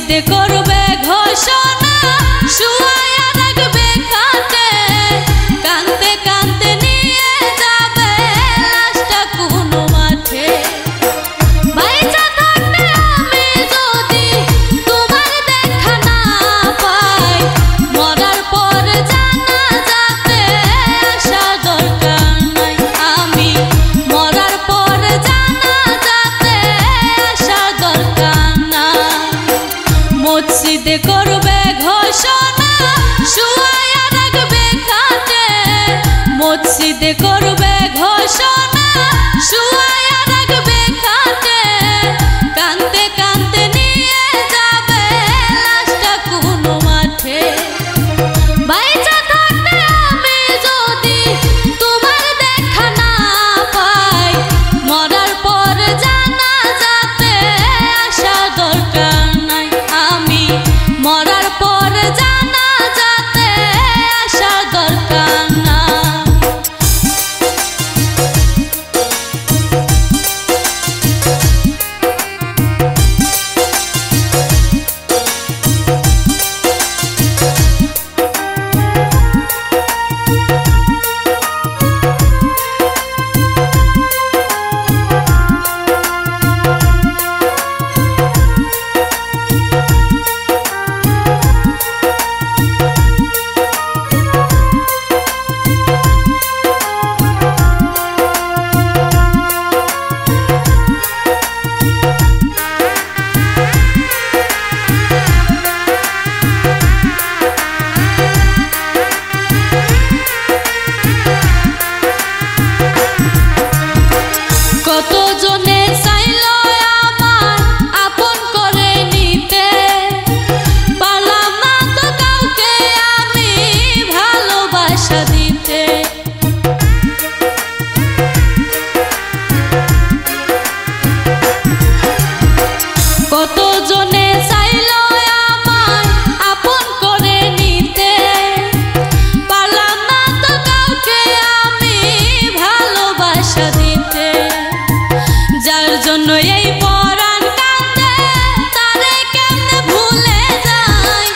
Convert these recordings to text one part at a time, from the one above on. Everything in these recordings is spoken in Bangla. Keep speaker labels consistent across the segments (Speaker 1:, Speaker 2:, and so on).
Speaker 1: মসজিদে করবে ঘোষণা, শুয়ায়া রাখবে খাটে, কাঁদতে কাঁদতে নিয়ে যাবে লাশটা কোনো মাঠে। বাইচা থাকতে আমি যদি তোমার দেখা না পাই, মরার পর জানাজাতে আসা দরকার নাই। আমি মরার পর জানাজাতে আসা দরকার নাই। মসজিদে করবে ঘোষণা, শুয়ায়া রাখবে খাটে, মসজিদে করবে ঘোষণা, শুয়ায়া রাখবে খাটে, কাঁদতে কাঁদতে নিয়ে যাবে লাশটা কোনো মাঠে। বাইচা থাকতে আমি যদি তোমার দেখা না পাই, মরার পর জানাজাতে আসা দরকার নাই। আমি মরার পর জানাজাতে আসা দরকার নাই। কতজনে চাইল আমার আপন করে নিতে, পারলাম না তো কাউকে আমি ভালোবাসা দিতে। কতজনে চাইল আমার আপন করে নিতে, পারলাম না তো কাউকে আমি ভালোবাসা দিতে। যার জন্য এই পরাণ কান্দে, তারে কেমনে ভুলে যায়।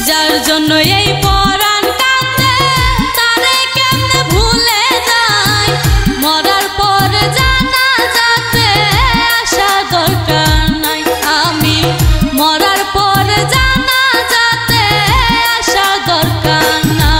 Speaker 1: যার জন্য এই পরাণ কান্দে, তারে কেমনে ভুলে যায়। মরার পর জানাজাতে আসা দরকার নাই। আমি মরার পর জানাজাতে আসা দরকার নাই।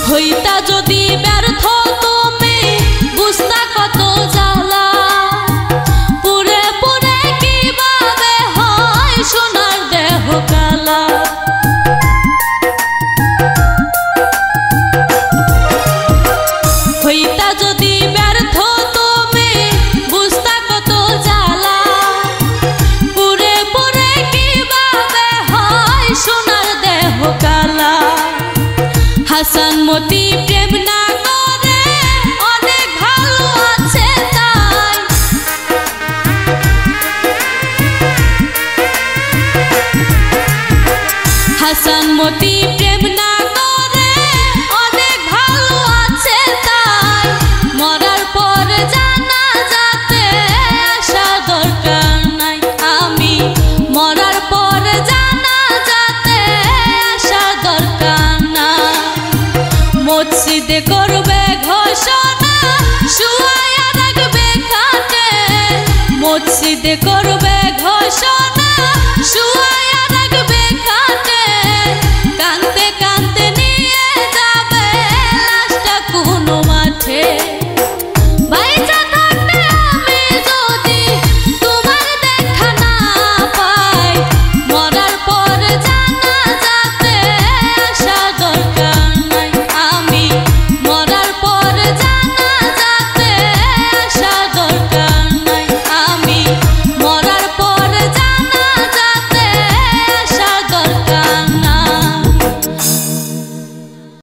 Speaker 1: হইতা যদি ব্যর্থ তুমি বুঝতা কত জ্বালা, পুরে পুরে কিভাবে হয় সোনার দেহ কালা। হইতা যদি ব্যর্থ তুমি বুঝতা কত জ্বালা, পুরে পুরে কিভাবে হয় সোনার দেহ কালা। হাসান মতি প্রেম না করে অনেক ভালো আছে তাই। হাসান মতি প্রেম না করে অনেক ভালো আছে তাই। মরার পর জানাজাতে আসা দরকার নাই। আমি মরার পর জানাজাতে আসা দরকার নাই। মসজিদে করবে ঘোষণা, শুয়ায়া রাখবে খাটে, মসজিদে করবে ঘোষণা, শুয়ায়া রাখবে খাটে।